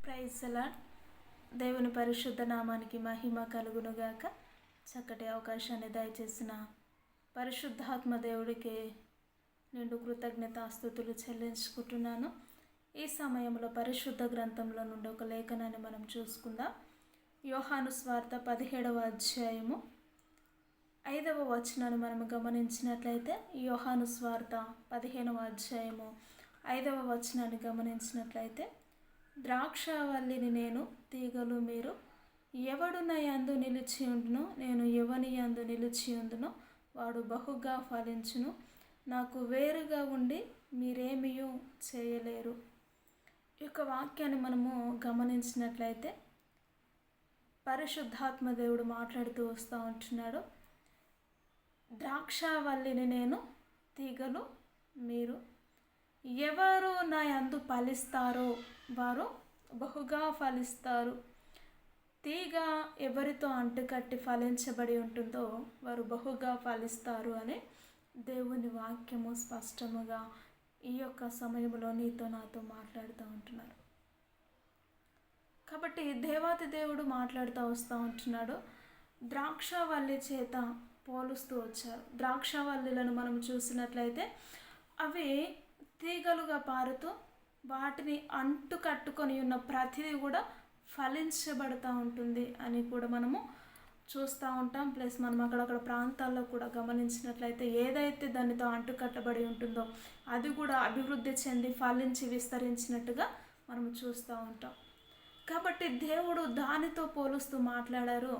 Praise అలాడ్. దేవుని పరిశుద్ధ నామానికి మహిమ కలుగునుగాక. చక్కటి అవకాశాన్ని దయచేసిన పరిశుద్ధాత్మ దేవుడికి నిండు కృతజ్ఞతాస్తుతులు చెల్లించుకుంటున్నాను. ఈ సమయంలో పరిశుద్ధ గ్రంథంలో నుండి ఒక లేఖనాన్ని మనం చూసుకుందాం. యోహాను స్వార్త 17వ అధ్యాయము 5వ వచనాన్ని మనం గమనించినట్లయితే, యోహాను స్వార్త 15వ అధ్యాయము 5వ వచనాన్ని గమనించినట్లయితే, ద్రాక్షవల్లిని నేను, తీగలు మీరు. ఎవడు నా యందు నిలిచి ఉండునో, నేను ఎవని యందు నిలిచి ఉండునో వాడు బహుగా ఫలించును. నాకు వేరుగా ఉండి మీరేమీ చేయలేరు. ఈ యొక్క వాక్యాన్ని మనము గమనించినట్లయితే పరిశుద్ధాత్మ దేవుడు మాట్లాడుతూ వస్తూ ఉంటున్నాడు. ద్రాక్షవల్లిని నేను, తీగలు మీరు. ఎవరు నా యందు ఫలిస్తారో వారు బహుగా ఫలిస్తారు. తీగ ఎవరితో అంటుకట్టి ఫలించబడి ఉంటుందో వారు బహుగా ఫలిస్తారు అని దేవుని వాక్యము స్పష్టముగా ఈ యొక్క సమయంలో నీతో నాతో మాట్లాడుతూ ఉంటున్నారు. కాబట్టి దేవాతి దేవుడు మాట్లాడుతూ వస్తూ ఉంటున్నాడు. ద్రాక్షవల్లి చేత పోలుస్తూ వచ్చారు. ద్రాక్షవల్లిలను మనం చూసినట్లయితే అవి తీగలుగా పారుతూ వాటిని అంటు కట్టుకొని ఉన్న ప్రతిదీ కూడా ఫలించబడుతూ ఉంటుంది అని కూడా మనము చూస్తూ ఉంటాం. ప్లస్ మనం అక్కడక్కడ ప్రాంతాల్లో కూడా గమనించినట్లయితే ఏదైతే దానితో అంటుకట్టబడి ఉంటుందో అది కూడా అభివృద్ధి చెంది ఫలించి విస్తరించినట్టుగా మనము చూస్తూ ఉంటాం. కాబట్టి దేవుడు దానితో పోలుస్తూ మాట్లాడారు.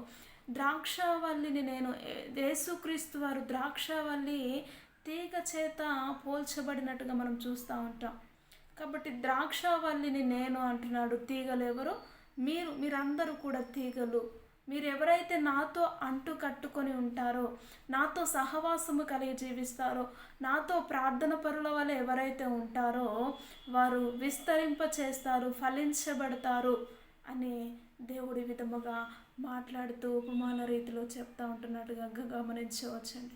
ద్రాక్షవల్లిని నేను, యేసుక్రీస్తు వారు ద్రాక్షవల్లి తీగ చేత పోల్చబడినట్టుగా మనం చూస్తూ ఉంటాం. కాబట్టి ద్రాక్షవల్లిని నేను అంటున్నాడు. తీగలు ఎవరు? మీరందరూ కూడా తీగలు. మీరు ఎవరైతే నాతో అంటు కట్టుకొని ఉంటారో, నాతో సహవాసము కలిగి జీవిస్తారో, నాతో ప్రార్థన పరుల వల్ల ఎవరైతే ఉంటారో వారు విస్తరింప చేస్తారు, ఫలించబడతారు అని దేవుడి విధముగా మాట్లాడుతూ ఉపమాన రీతిలో చెప్తూ ఉంటున్నట్టుగా గమనించవచ్చండి.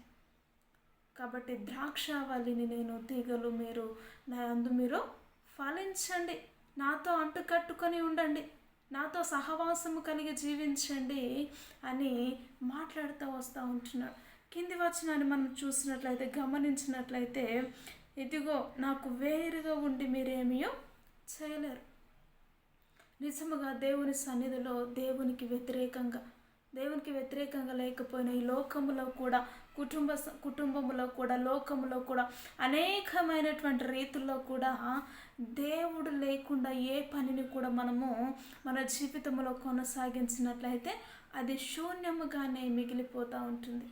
కాబట్టి ద్రాక్షవల్లిని నేను, తీగలు మీరు. నా యందు మీరు ఫలించండి, నాతో అంటుకట్టుకొని ఉండండి, నాతో సహవాసము కలిగి జీవించండి అని మాట్లాడుతూ వస్తూ ఉంటున్నాడు. కింది వచనాన్ని మనం చూసినట్లయితే, గమనించినట్లయితే, ఇదిగో నాకు వేరుగా ఉండి మీరేమీ చేయలేరు. నిజముగా దేవుని సన్నిధిలో దేవునికి వ్యతిరేకంగా లేకపోయినా ఈ లోకములో కూడా, కుటుంబములో కూడా, లోకములో కూడా అనేకమైనటువంటి రీతుల్లో కూడా దేవుడు లేకుండా ఏ పనిని కూడా మనము మన జీవితంలో కొనసాగించినట్లయితే అది శూన్యముగానే మిగిలిపోతూ ఉంటుంది.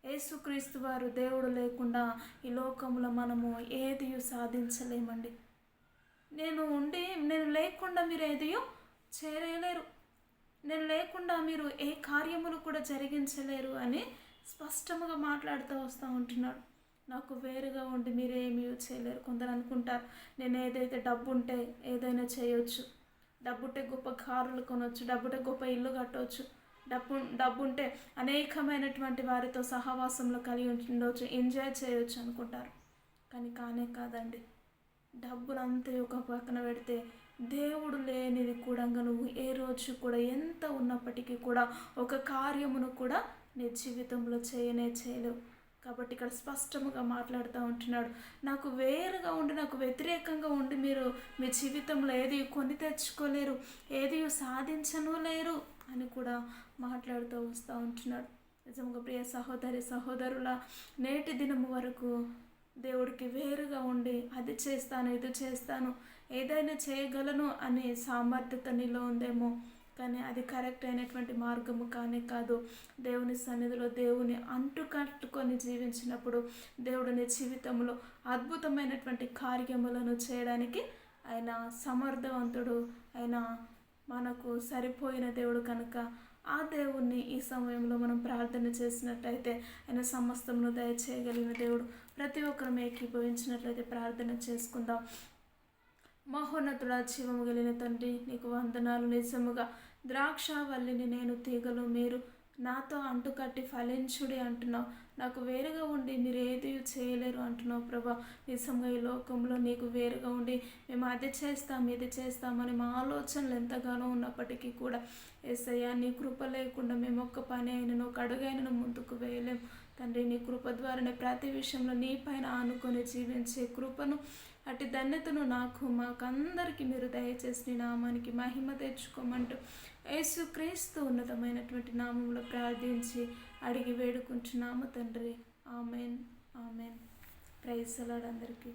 యేసుక్రీస్తు వారు దేవుడు లేకుండా ఈ లోకంలో మనము ఏది సాధించలేమండి. నేను లేకుండా మీరు ఏది చేయలేరు, నేను లేకుండా మీరు ఏ కార్యములు కూడా జరిగించలేరు అని స్పష్టంగా మాట్లాడుతూ వస్తూ ఉంటున్నాడు. నాకు వేరుగా ఉండి మీరేమీ చేయలేరు. కొందరు అనుకుంటారు, నేను ఏదైతే డబ్బు ఉంటే ఏదైనా చేయొచ్చు, డబ్బుంటే గొప్ప కారులు కొనవచ్చు, డబ్బుంటే గొప్ప ఇల్లు కట్టవచ్చు, డబ్బుంటే అనేకమైనటువంటి వారితో సహవాసంలో కలిగి ఉండవచ్చు, ఎంజాయ్ చేయొచ్చు అనుకుంటారు. కానీ కానే కాదండి. డబ్బులంతా ఒక పక్కన పెడితే దేవుడు లేనిది కూడా నువ్వు ఏ రోజు కూడా ఎంత ఉన్నప్పటికీ కూడా ఒక కార్యమును కూడా నీ జీవితంలో చేయలేవు. కాబట్టి ఇక్కడ స్పష్టంగా మాట్లాడుతూ ఉంటున్నాడు. నాకు వేరుగా ఉండి, నాకు వ్యతిరేకంగా ఉండి మీరు మీ జీవితంలో ఏది కొని తెచ్చుకోలేరు, ఏది సాధించను లేరు అని కూడా మాట్లాడుతూ వస్తూ ఉంటున్నాడు. నిజంగా ప్రియ సహోదరి సహోదరుల, నేటి దినము వరకు దేవుడికి వేరుగా ఉండి అది చేస్తాను, ఇది చేస్తాను, ఏదైనా చేయగలను అనే సామర్థ్యత నీలో ఉందేమో, కానీ అది కరెక్ట్ అయినటువంటి మార్గము కానే కాదు. దేవుని సన్నిధిలో దేవుని అంటుకట్టుకొని జీవించినప్పుడు దేవుడు నీ జీవితంలో అద్భుతమైనటువంటి కార్యములను చేయడానికి ఆయన సమర్థవంతుడు, ఆయన మనకు సరిపోయిన దేవుడు కనుక ఆ దేవుణ్ణి ఈ సమయంలో మనం ప్రార్థన చేసినట్లయితే ఆయన సమస్తమును దయచేయగలిగిన దేవుడు. ప్రతి ఒక్కరు ఏకీభవించినట్లయితే ప్రార్థన చేసుకుందాం. మహోన్నతుడా, జీవము కలిగిన తండ్రి, నీకు వందనాలు. నిజముగా ద్రాక్షవల్లిని నేను, తీగలు మీరు. నాతో అంటుకట్టి ఫలించుడి అంటున్నావు. నాకు వేరుగా ఉండి మీరు ఏది చేయలేరు అంటున్నావు ప్రభా. నిజంగా ఈ లోకంలో నీకు వేరుగా ఉండి మేము అది చేస్తాం ఇది చేస్తామని మా ఆలోచనలు ఎంతగానో ఉన్నప్పటికీ కూడా యేసయ్యా నీ కృప లేకుండా మేము ఒక్క పని అయినను ఒక అడుగైనను ముందుకు వేయలేం తండ్రి. నీ కృప ద్వారానే ప్రతి విషయంలో నీ పైన ఆనుకొని జీవించే కృపను అటు ధన్యతను నాకు మాకందరికీ మీరు దయచేసి నీ నామానికి మహిమ తెచ్చుకోమంటూ యేసుక్రీస్తు ఉన్నతమైనటువంటి నామంలో ప్రార్థించి అడిగి వేడుకుంటున్నాము తండ్రి. Amen amen. ప్రైజ్ అలాడ్ అందరికీ.